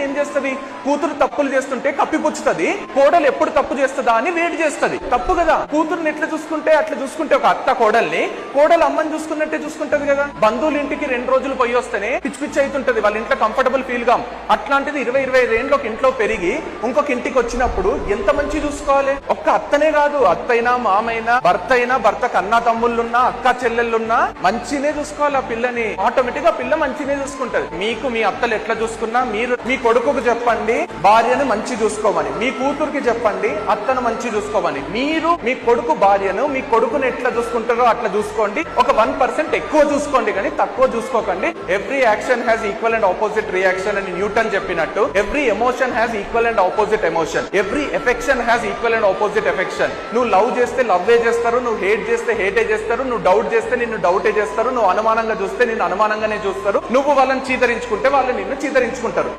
ఏం చేస్తది? కూతురు తప్పులు చేస్తుంటే కప్పిపుచ్చుతుంది, కోడలు ఎప్పుడు తప్పు చేస్తుందా అని వెయిట్ చేస్తది. తప్పు కదా. కూతురుని ఎట్లా చూసుకుంటే అట్లా చూసుకుంటే ఒక అత్త కోడల్ని, కోడలు అమ్మని చూసుకున్నట్టే చూసుకుంటది కదా. బంధువుల ఇంటికి 2 రోజులు పోయి వస్తేనే పిచ్చి పిచ్చి అవుతుంటది, వాళ్ళ ఇంట్లో కంఫర్టబుల్ ఫీల్ గా. అట్లాంటిది 20-25 ఏళ్ళు ఒక ఇంట్లో పెరిగి ఇంకొక ఇంటికి వచ్చినప్పుడు ఎంత మంచి చూసుకోవాలి. ఒక్క అత్తనే కాదు, అత్తైనా మామైనా భర్త అయినా, భర్త కన్నా తమ్ముళ్ళున్నా అక్క చెల్లెళ్ళున్నా మంచినే చూసుకోవాలి. ఆ పిల్లని ఆటోమేటిక్ గా పిల్ల మంచినే చూసుకుంటది. మీకు మీ అత్తలు ఎట్లా చూసుకున్నా మీరు మీ కొడుకుకు చెప్పండి భార్యను మంచి చూసుకోమని, మీ కూతురికి చెప్పండి అత్తను మంచి చూసుకోమని. మీరు మీ కొడుకు భార్యను, మీ కొడుకుని ఎట్లా చూసుకుంటారో అట్లా చూసుకోండి. ఒక 1% ఎక్కువ చూసుకోండి కానీ తక్కువ చూసుకోకండి. Every action has equal and opposite reaction అని న్యూటన్ చెప్పినట్టు, every emotion has equal and opposite emotion, every affection has equal and opposite affection. నువ్వు లవ్ చేస్తే లవ్వే చేస్తారు, నువ్వు హేట్ చేస్తే హేటే చేస్తారు, నువ్వు డౌట్ చేస్తే నిన్ను డౌటే చేస్తారు, నువ్వు అనుమానంగా చూస్తే నిన్ను అనుమానంగానే చూస్తారు, నువ్వు వాళ్ళని చీదరించుకుంటే వాళ్ళు నిన్ను చీదరించుకుంటారు.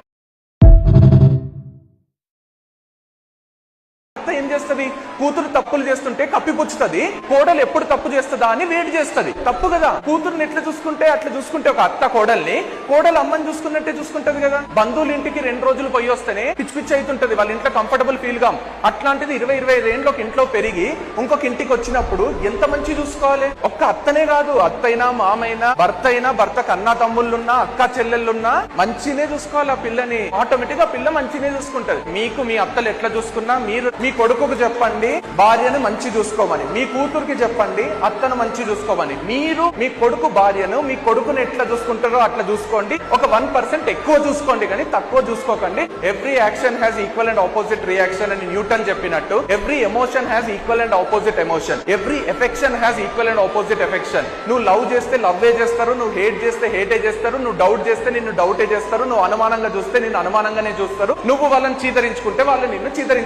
ఏం చేస్తది? కూతురు తప్పులు చేస్తుంటే కప్పిపుచ్చుతుంది, కోడలు ఎప్పుడు తప్పు చేస్తుందా అని వెయిట్ చేస్తది. తప్పు కదా. కూతురుని ఎట్లా చూసుకుంటే అట్లా చూసుకుంటే ఒక అత్త కోడల్ని, కోడలు అమ్మని చూసుకున్నట్టే చూసుకుంటది కదా. బంధువుల ఇంటికి 2 రోజులు పోయి వస్తేనే పిచ్చి పిచ్చి అవుతుంటది, వాళ్ళ ఇంట్లో కంఫర్టబుల్ ఫీల్ గా. అట్లాంటిది 20-25 ఏళ్ళు ఒక ఇంట్లో పెరిగి ఇంకొక ఇంటికి వచ్చినప్పుడు ఎంత మంచి చూసుకోవాలి. ఒక్క అత్తనే కాదు, అత్తైనా మామైనా భర్త అయినా, భర్త కన్నా తమ్ముళ్ళున్నా అక్క చెల్లెళ్ళున్నా మంచినే చూసుకోవాలి. ఆ పిల్లని ఆటోమేటిక్ గా పిల్ల మంచినే చూసుకుంటది. మీకు మీ అత్తలు ఎట్లా చూసుకున్నా మీరు మీ కొడుకుకు చెప్పండి భార్యను మంచి చూసుకోమని, మీ కూతురికి చెప్పండి అత్తను మంచి చూసుకోమని. మీరు మీ కొడుకు భార్యను, మీ కొడుకుని ఎట్లా చూసుకుంటారో అట్లా చూసుకోండి. ఒక 1% ఎక్కువ చూసుకోండి కానీ తక్కువ చూసుకోకండి. Every action has equal and opposite reaction అని న్యూటన్ చెప్పినట్టు, every emotion has equal and opposite emotion, every affection has equal and opposite affection. నువ్వు లవ్ చేస్తే లవ్వే చేస్తారు, నువ్వు హేట్ చేస్తే హేటే చేస్తారు, నువ్వు డౌట్ చేస్తే నిన్ను డౌటే చేస్తారు, నువ్వు అనుమానంగా చూస్తే నిన్ను అనుమానంగానే చూస్తారు, నువ్వు వాళ్ళని చీదరించుకుంటే వాళ్ళు నిన్ను చీదరించుకుంటారు.